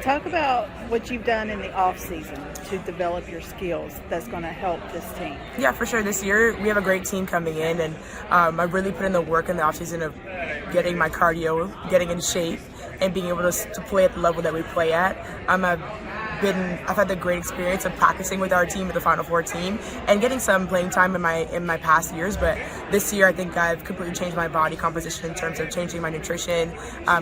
Talk about what you've done in the off-season to develop your skills that's going to help this team. Yeah, for sure. This year we have a great team coming in, and I really put in the work in the offseason of getting my cardio, getting in shape, and being able to play at the level that we play at. I've had the great experience of practicing with our team, with the Final Four team, and getting some playing time in my past years. But this year, I think I've completely changed my body composition in terms of changing my nutrition,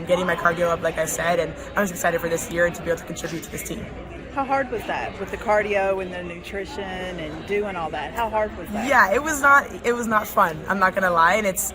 getting my cardio up, like I said, and I'm just excited for this year and to be able to contribute to this team. How hard was that with the cardio and the nutrition and doing all that? How hard was that? Yeah, it was not fun. I'm not gonna lie, and it's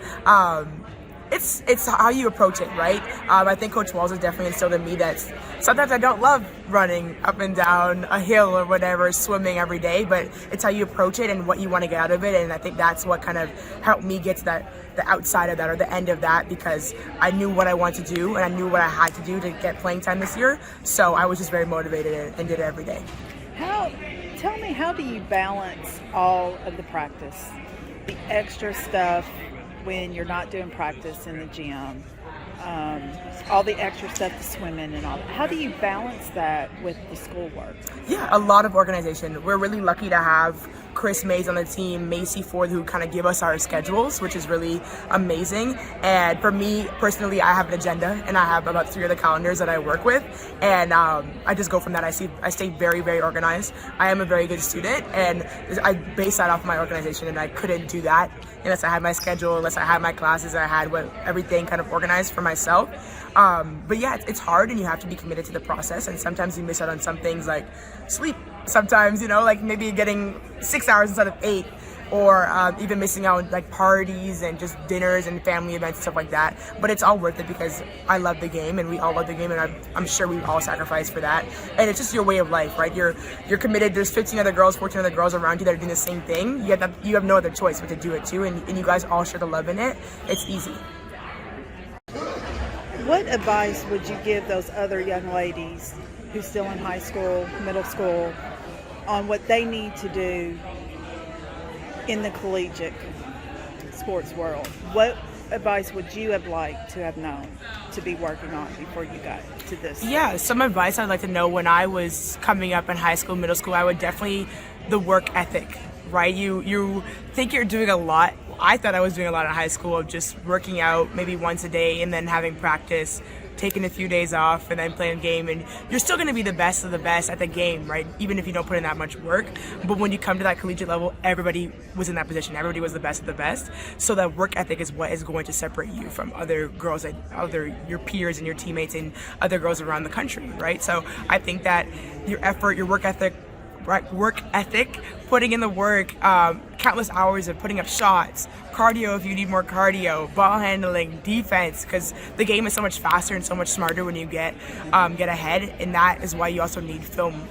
how you approach it, right? I think Coach Walls has definitely instilled in me that sometimes I don't love running up and down a hill or whatever, swimming every day, but it's how you approach it and what you want to get out of it. And I think that's what kind of helped me get to the outside of that, or the end of that, because I knew what I wanted to do and I knew what I had to do to get playing time this year. So I was just very motivated and did it every day. Tell me, how do you balance all of the practice, the extra stuff when you're not doing practice in the gym, all the extra stuff, the swimming and all that? How do you balance that with the schoolwork? Yeah, a lot of organization. We're really lucky to have Chris Mays on the team, Macy Ford, who kind of give us our schedules, which is really amazing. And for me personally, I have an agenda, and I have about 3 other calendars that I work with, and I just go from that. I stay very, very organized. I am a very good student, and I base that off my organization, and I couldn't do that unless I had my schedule, unless I had my classes, I had everything kind of organized for myself. But yeah, it's hard, and you have to be committed to the process, and sometimes you miss out on some things like sleep. Sometimes, like maybe getting 6 hours instead of 8, or even missing out on like parties and just dinners and family events and stuff like that. But it's all worth it because I love the game, and we all love the game, and I'm sure we all sacrifice for that. And it's just your way of life, right? You're committed. There's 15 other girls, 14 other girls around you that are doing the same thing. You have no other choice but to do it too, and you guys all share the love in it. It's easy. What advice would you give those other young ladies who's still in high school, middle school, on what they need to do in the collegiate sports world? What advice would you have liked to have known to be working on before you got to this? Yeah, some advice I'd like to know when I was coming up in high school, middle school, I would definitely, the work ethic, right? You think you're doing a lot. I thought I was doing a lot in high school of just working out maybe once a day and then having practice, taking a few days off, and then playing a game. And you're still going to be the best of the best at the game, right? Even if you don't put in that much work. But when you come to that collegiate level, everybody was in that position. Everybody was the best of the best. So that work ethic is what is going to separate you from other girls, your peers and your teammates and other girls around the country, right? So I think that your effort, your work ethic, putting in the work, countless hours of putting up shots, cardio if you need more cardio, ball handling, defense, because the game is so much faster and so much smarter when you get ahead, and that is why you also need film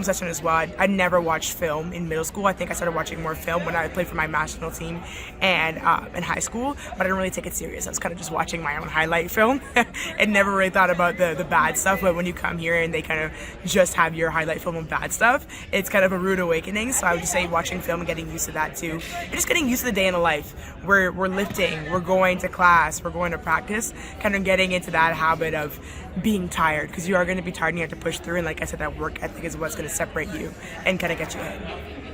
session as well. I never watched film in middle school. I think I started watching more film when I played for my national team and in high school, but I didn't really take it serious. I was kind of just watching my own highlight film and never really thought about the bad stuff. But when you come here and they kind of just have your highlight film and bad stuff, it's kind of a rude awakening. So I would just say watching film and getting used to that too. And just getting used to the day in the life. We're lifting, we're going to class, we're going to practice, kind of getting into that habit of being tired, because you are going to be tired and you have to push through. And like I said, that work ethic is what's going to separate you and kind of get you ahead.